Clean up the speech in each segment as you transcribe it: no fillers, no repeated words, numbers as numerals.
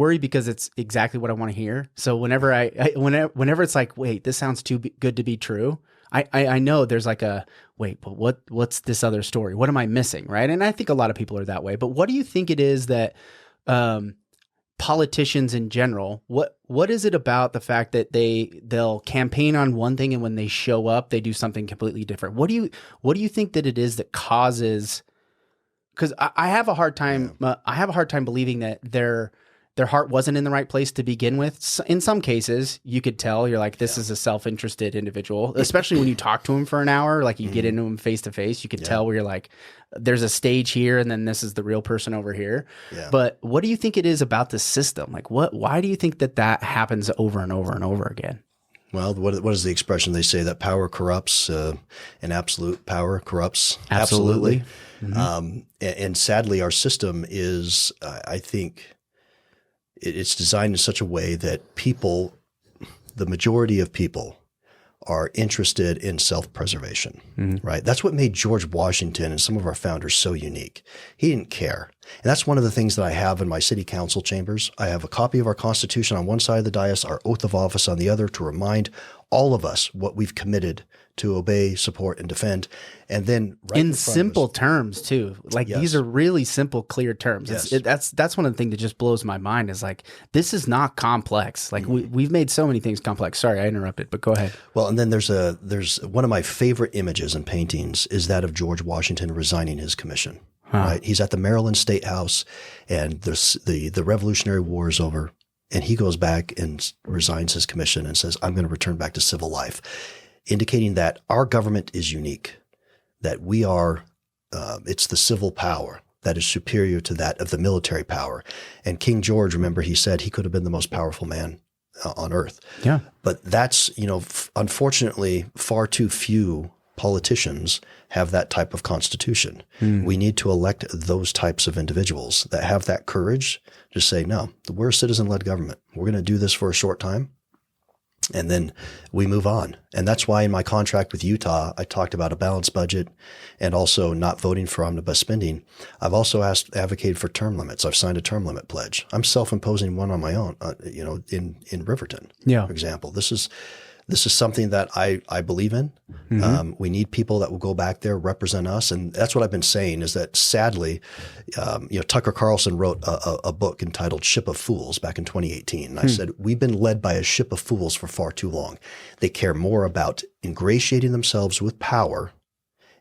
worry because it's exactly what I want to hear. So whenever whenever it's like, wait, this sounds too good to be true, I know there's like a, wait, but what's this other story? What am I missing? Right. And I think a lot of people are that way, but what do you think it is that, politicians in general, what is it about the fact that they'll campaign on one thing and when they show up, they do something completely different? What do you think that it is that causes, because I have a hard time, believing that their heart wasn't in the right place to begin with. In some cases, you could tell you're like, this is a self-interested individual, especially when you talk to him for an hour, like you get into him face to face, you could tell where you're like, there's a stage here and then this is the real person over here. Yeah. But what do you think it is about the system? Like why do you think that happens over and over and over again? Well, what is the expression they say, that power corrupts, and absolute power corrupts absolutely. Mm-hmm. And sadly, our system is, I think, it's designed in such a way that people, the majority of people, are interested in self-preservation, right? That's what made George Washington and some of our founders so unique. He didn't care. And that's one of the things that I have in my city council chambers. I have a copy of our Constitution on one side of the dais, our oath of office on the other, to remind all of us what we've committed to obey, support, and defend. And then in simple terms too. Like these are really simple, clear terms. Yes. That's one of the things that just blows my mind is like, this is not complex. Like we've made so many things complex. Sorry, I interrupted, but go ahead. Well, and then there's one of my favorite images and paintings is that of George Washington resigning his commission. Right. He's at the Maryland State House and the Revolutionary War is over. And he goes back and resigns his commission and says, I'm going to return back to civil life, indicating that our government is unique, that we are, it's the civil power that is superior to that of the military power. And King George, remember, he said he could have been the most powerful man on earth. Yeah. But that's, unfortunately, far too few politicians have that type of constitution. We need to elect those types of individuals that have that courage to say, no, we're a citizen-led government. We're going to do this for a short time, and then we move on. And that's why in my contract with Utah, I talked about a balanced budget and also not voting for omnibus spending. I've also advocated for term limits. I've signed a term limit pledge. I'm self-imposing one on my own, in Riverton, for example. This is something that I believe in. We need people that will go back there, represent us. And that's what I've been saying is that sadly, Tucker Carlson wrote a book entitled Ship of Fools back in 2018. And I said, we've been led by a ship of fools for far too long. They care more about ingratiating themselves with power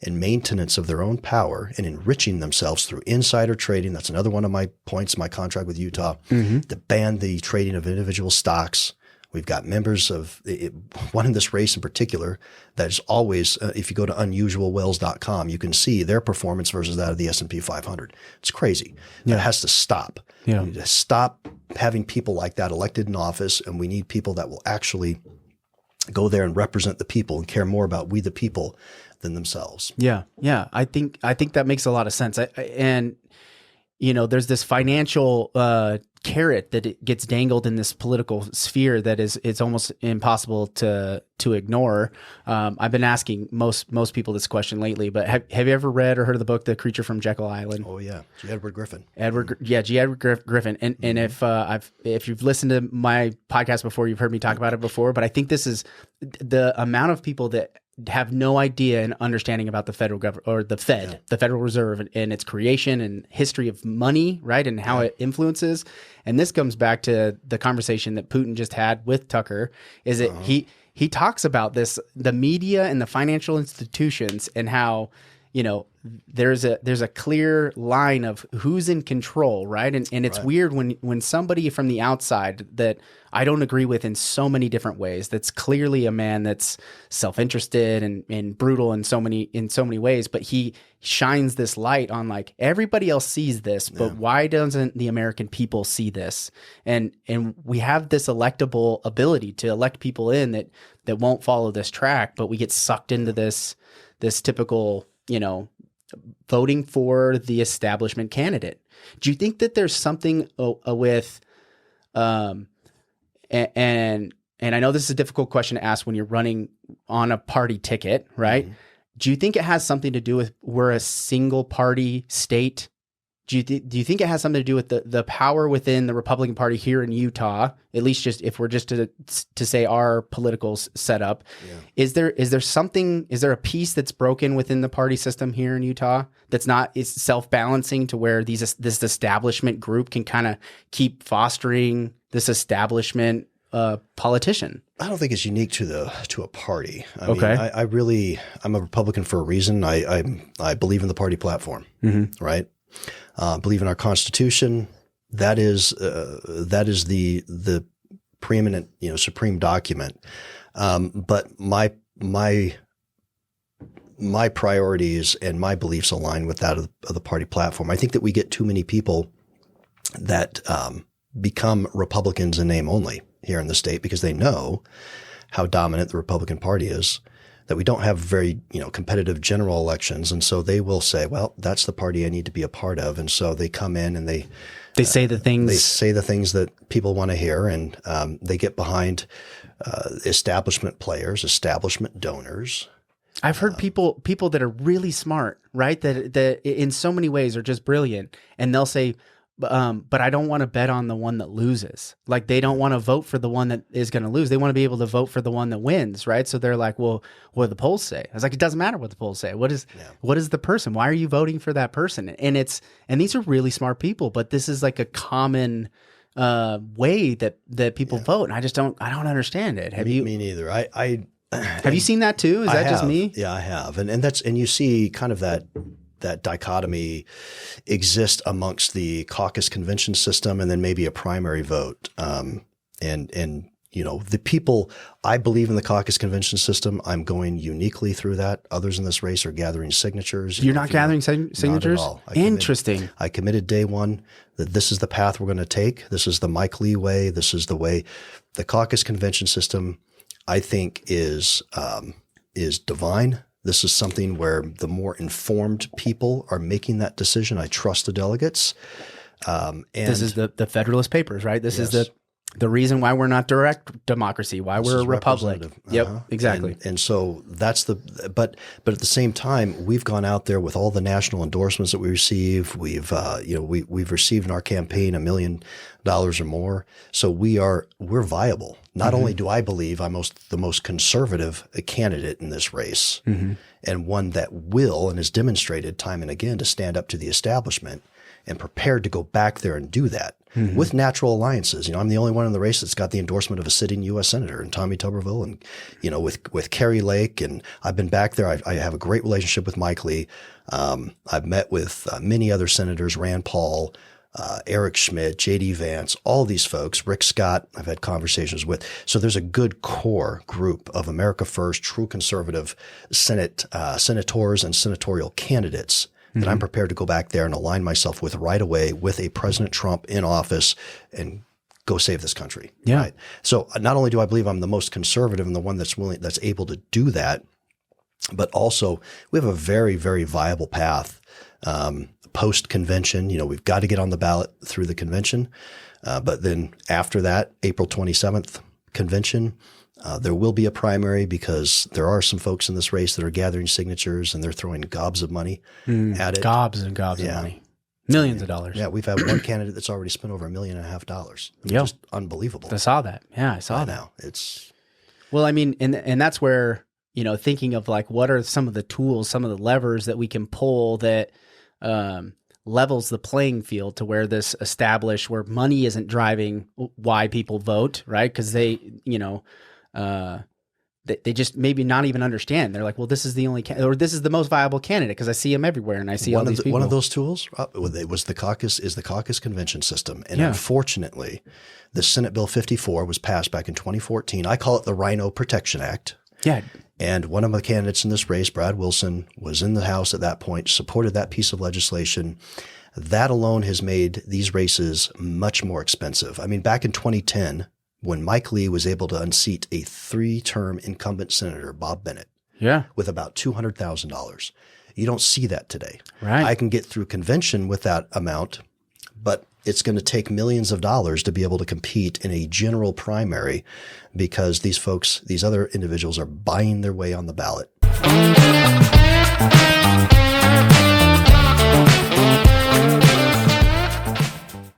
and maintenance of their own power and enriching themselves through insider trading. That's another one of my points in my contract with Utah, to ban the trading of individual stocks. We've got members of one in this race in particular that is always, if you go to unusualwells.com, you can see their performance versus that of the S&P 500. It's crazy. That has to stop. We need to stop having people like that elected in office, and we need people that will actually go there and represent the people and care more about we the people than themselves. Yeah. I think that makes a lot of sense. And there's this financial carrot that it gets dangled in this political sphere that it's almost impossible to ignore. I've been asking most people this question lately, but have you ever read or heard of the book The Creature from Jekyll Island? Oh yeah, G. Edward Griffin. G. Edward Griffin. And if you've listened to my podcast before, you've heard me talk about it before. But I think this is the amount of people that have no idea and understanding about the federal government or the Fed, the Federal Reserve, and its creation and history of money, right, and how it influences. And this comes back to the conversation that Putin just had with Tucker. Is that he talks about this, the media and the financial institutions, and how there's a clear line of who's in control, right? And it's weird when somebody from the outside that I don't agree with in so many different ways, that's clearly a man that's self-interested and brutal in so many ways, but he shines this light on like everybody else sees this, but why doesn't the American people see this? And we have this electable ability to elect people in that won't follow this track, but we get sucked into this typical voting for the establishment candidate. Do you think that there's something with, and I know this is a difficult question to ask when you're running on a party ticket, right? Do you think it has something to do with we're a single party state do you think it has something to do with the power within the Republican Party here in Utah? At least just if we're just to say our political setup, is there a piece that's broken within the party system here in Utah that's not is self-balancing to where this establishment group can kind of keep fostering this establishment politician? I don't think it's unique to a party. I Okay. mean, I'm a Republican for a reason. I believe in the party platform, right? Believe in our Constitution. That is the preeminent, supreme document. But my priorities and my beliefs align with that of the party platform. I think that we get too many people that become Republicans in name only here in the state because they know how dominant the Republican Party is, that we don't have very, competitive general elections. And so they will say, well, that's the party I need to be a part of. And so they come in and they say the things that people want to hear. And they get behind establishment players, establishment donors. I've heard people that are really smart, right? That in so many ways are just brilliant. And they'll say, but I don't want to bet on the one that loses. Like they don't want to vote for the one that is going to lose. They want to be able to vote for the one that wins, right? So they're like, well, what do the polls say? I was like, it doesn't matter what the polls say. What is the person? Why are you voting for that person? And these are really smart people, but this is like a common way that people vote. And I don't understand it. Me neither. Have you seen that too? Is that just me? Yeah, I have. And you see kind of that dichotomy exists amongst the caucus convention system and then maybe a primary vote. The people, I believe in the caucus convention system. I'm going uniquely through that. Others in this race are gathering signatures. You're not gathering signatures? Not at all. Interesting. I committed day one that this is the path we're going to take. This is the Mike Lee way. This is the way. The caucus convention system, I think, is divine. This is something where the more informed people are making that decision. I trust the delegates. And this is the Federalist Papers, right? This is the reason why we're not direct democracy, why we're a republic. Yep, exactly. And so that's but at the same time, we've gone out there with all the national endorsements that we receive. We've received in our campaign $1 million or more. So we're viable. Not only do I believe I'm the most conservative candidate in this race, and one that will and has demonstrated time and again to stand up to the establishment and prepared to go back there and do that with natural alliances. I'm the only one in the race that's got the endorsement of a sitting U.S. Senator and Tommy Tuberville and, with Kerry Lake. And I've been back there. I have a great relationship with Mike Lee. I've met with many other senators, Rand Paul, Eric Schmidt, J.D. Vance, all these folks, Rick Scott, I've had conversations with. So there's a good core group of America First, true conservative senators and senatorial candidates that I'm prepared to go back there and align myself with right away with a President Trump in office and go save this country. Yeah. Right? So not only do I believe I'm the most conservative and the one that's able to do that, but also we have a very, very viable path post-convention. We've got to get on the ballot through the convention. But then after that, April 27th convention, there will be a primary because there are some folks in this race that are gathering signatures and they're throwing gobs of money at it. Gobs and gobs of money. Millions of dollars. Yeah, we've had one candidate that's already spent over $1.5 million. Just unbelievable. I saw that. Yeah, I saw that. Now it's well, I mean, and that's where, thinking of like what are some of the tools, some of the levers that we can pull that levels the playing field to where this established where money isn't driving why people vote, right? Because they just maybe not even understand. They're like, well, this is the only or this is the most viable candidate because I see him everywhere and I see all these people. One of those tools was the caucus convention system. And unfortunately, the Senate Bill 54 was passed back in 2014. I call it the Rhino Protection Act. Yeah. And one of the candidates in this race, Brad Wilson, was in the House at that point, supported that piece of legislation. That alone has made these races much more expensive. I mean, back in 2010, when Mike Lee was able to unseat a 3-term incumbent senator, Bob Bennett, with about $200,000. You don't see that today. Right. I can get through convention with that amount, but it's going to take millions of dollars to be able to compete in a general primary because these other individuals are buying their way on the ballot.